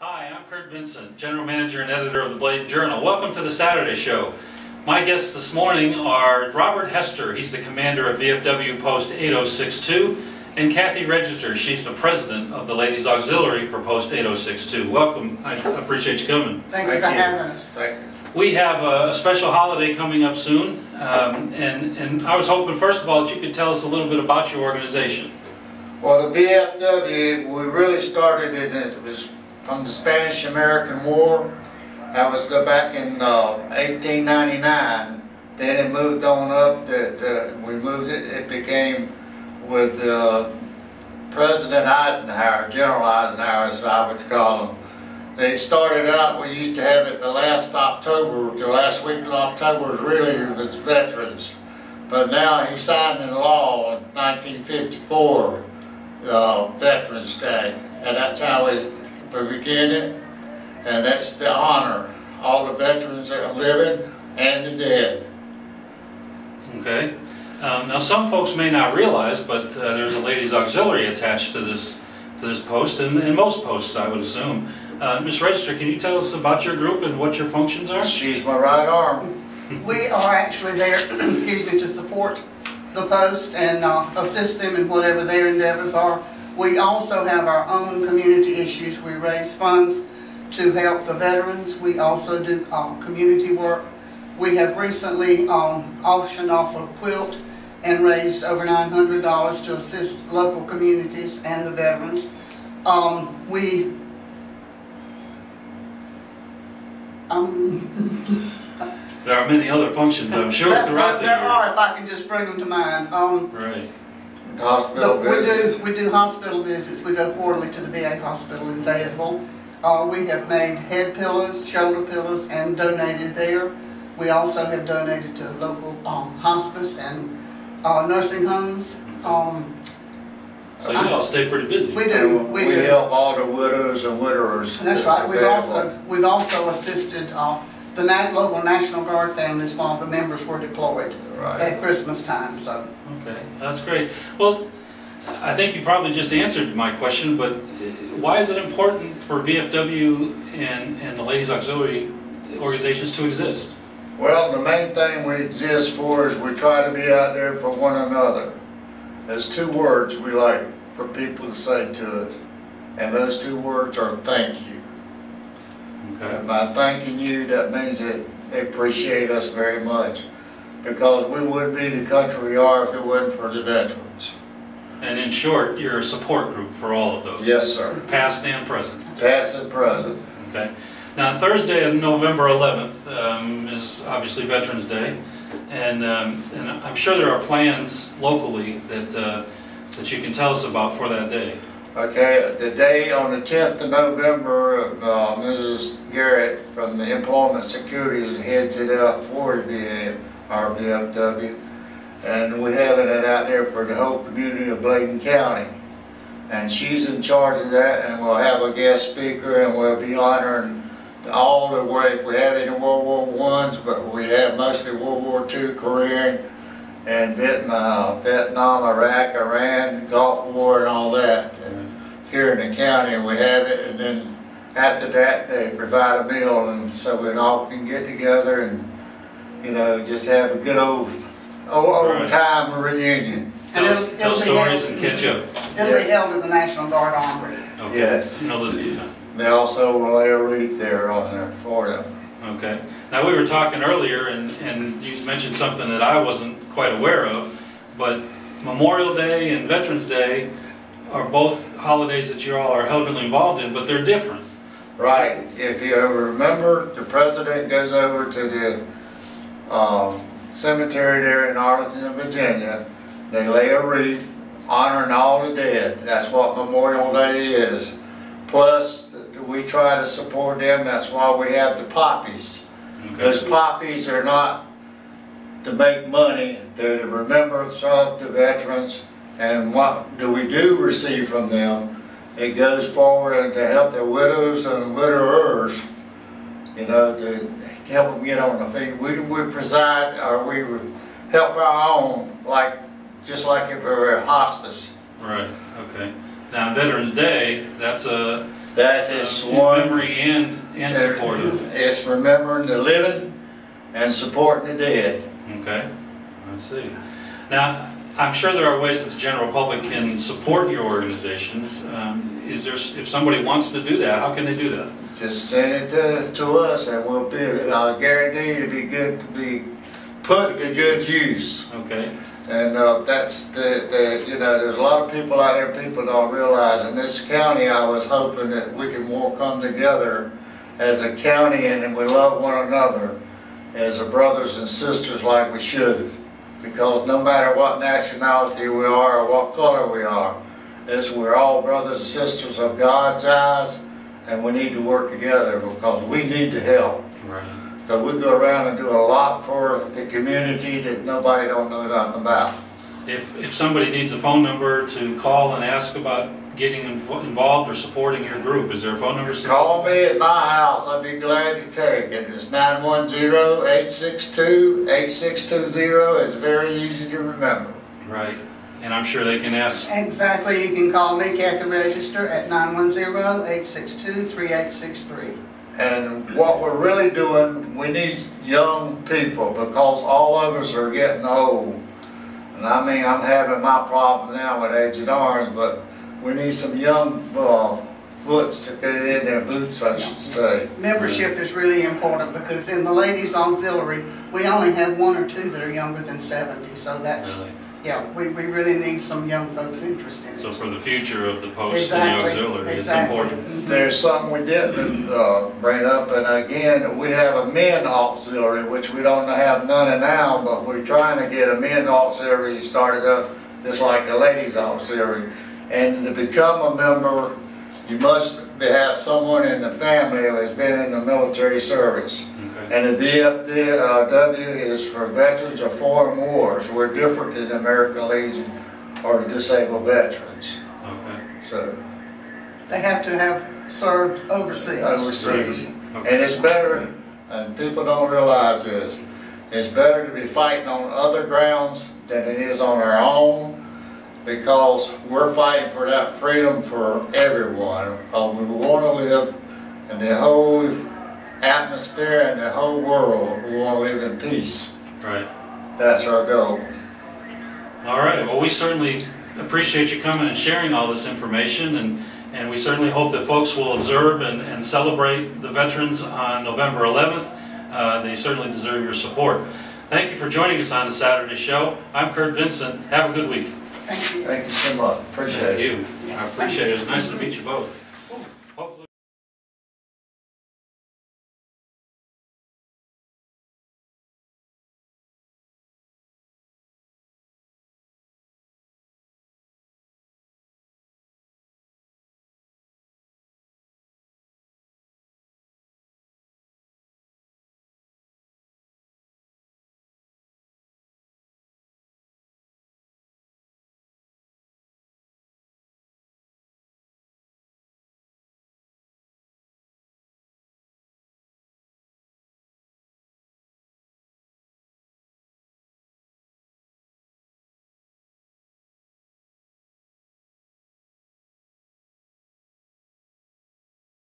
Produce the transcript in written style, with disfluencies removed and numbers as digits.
Hi, I'm Kurt Vincent, General Manager and Editor of the Bladen Journal. Welcome to the Saturday Show. My guests this morning are Robert Hester, he's the commander of VFW Post 8062, and Cathy Register, she's the president of the Ladies Auxiliary for Post 8062. Welcome, I appreciate you coming. Thank you for having us. Thank you. We have a special holiday coming up soon, and I was hoping first of all that you could tell us a little bit about your organization. Well, the VFW, we really started it was from the Spanish-American War. That was back in 1899. Then it moved on up. We moved it. It became with President Eisenhower, General Eisenhower, as I would call him. They started out. We used to have it the last October. The last week of October was really veterans, but now he signed into law in 1954, Veterans Day, and that's how we begin it, and that's to honor all the veterans that are living and the dead. Okay. Now some folks may not realize, but there's a ladies auxiliary attached to this post, and most posts, I would assume. Ms. Register, can you tell us about your group and what your functions are? She's my right arm. We are actually there, excuse me, to support the post and assist them in whatever their endeavors are. We also have our own community issues. We raise funds to help the veterans. We also do community work. We have recently auctioned off a quilt and raised over $900 to assist local communities and the veterans. There are many other functions, I'm sure, throughout the year. There are, if I can just bring them to mind. Right. Hospital visits. We do hospital visits. We go quarterly to the VA hospital in Fayetteville. We have made head pillows, shoulder pillows, and donated there. We also have donated to local hospice and nursing homes. So you all stay pretty busy. We do. We help all the widows and widowers. That's right. We've also assisted the local National Guard families while the members were deployed at Christmas time. So. Okay, that's great. Well, I think you probably just answered my question, but why is it important for VFW and the Ladies Auxiliary organizations to exist? Well, the main thing we exist for is we try to be out there for one another. There's two words we like for people to say to us, and those two words are thank you. Okay. And by thanking you, that means that they appreciate us very much, because we wouldn't be the country we are if it wasn't for the veterans. And in short, you're a support group for all of those? Yes, sir. Past and present? Past and present. Okay. Now, Thursday, November 11th, is obviously Veterans Day, and I'm sure there are plans locally that you can tell us about for that day. Okay, the day on the 10th of November, Mrs. Garrett from the Employment Security is headed up for the our VFW, and we have it out there for the whole community of Bladen County. And she's in charge of that, and we'll have a guest speaker, and we'll be honoring all the way, if we have any World War I's, but we have mostly World War II, Korean, and Vietnam, Iraq, Iran, Gulf War, and all that. And here in the county, we have it, and then after that, they provide a meal, and so we all can get together and, you know, just have a good old time reunion. Tell stories and catch up. It'll be held at the National Guard Armory. Okay. Yes. They also will lay a wreath there on there for them. Okay. Now, we were talking earlier, and you mentioned something that I wasn't quite aware of, but Memorial Day and Veterans Day are both holidays that you all are heavily involved in, but they're different. Right. If you ever remember, the president goes over to the cemetery there in Arlington, Virginia. They lay a wreath honoring all the dead. That's what Memorial Day is. Plus, we try to support them. That's why we have the poppies. Okay. Those poppies are not to make money. They're to remembrance of the veterans. And what do we do receive from them? It goes forward and to help their widows and widowers, you know, to help them get on the feet. We preside, or we help our own, just like if we were at hospice. Right. Okay. Now, Veterans Day, that's That is in one. memory and supportive. It's remembering the living and supporting the dead. Okay, I see. Now, I'm sure there are ways that the general public can support your organizations. If somebody wants to do that, how can they do that? Just send it to us, and we'll be. I guarantee you, it'll be good to be put to good use. Okay. And that's you know, there's a lot of people out there people don't realize. In this county, I was hoping that we can more come together as a county, and we love one another as a brothers and sisters like we should. Because no matter what nationality we are or what color we are, we're all brothers and sisters of God's eyes, and we need to work together because we need to help. Right. Because we go around and do a lot for the community that nobody don't know nothing about. If somebody needs a phone number to call and ask about getting involved or supporting your group, is there a phone number? Call me at my house. I'd be glad to take it. It's 910-862-8620. It's very easy to remember. Right. And I'm sure they can ask. Exactly. You can call me, Cathy Register, at 910-862-3863. And what we're really doing, we need young people because all of us are getting old. And I mean, I'm having my problem now with Agent Orange, but we need some young foots to get in their boots, I should say. Membership is really important because in the Ladies Auxiliary, we only have 1 or 2 that are younger than 70. So that's, Really? yeah, we really need some young folks interested in it. So for the future of the post Exactly. and the auxiliary, Exactly. it's important. There's something we didn't bring up, and again, we have a men auxiliary, which we don't have none now, but we're trying to get a men auxiliary started up just like the ladies auxiliary. And to become a member, you must have someone in the family who has been in the military service. Okay. And the VFW is for veterans of foreign wars. We're different than the American Legion or the disabled veterans. Okay. So. They have to have served overseas. Overseas. Okay. And it's better, and people don't realize this, it's better to be fighting on other grounds than it is on our own, because we're fighting for that freedom for everyone. Because we want to live in the whole atmosphere and the whole world. We want to live in peace. Right. That's our goal. All right. Well, we certainly appreciate you coming and sharing all this information, and we certainly hope that folks will observe and celebrate the veterans on November 11th. They certainly deserve your support. Thank you for joining us on the Saturday show. I'm Kurt Vincent. Have a good week. Thank you. Thank you so much. Appreciate it. Thank you. I appreciate it. It's nice to meet you both.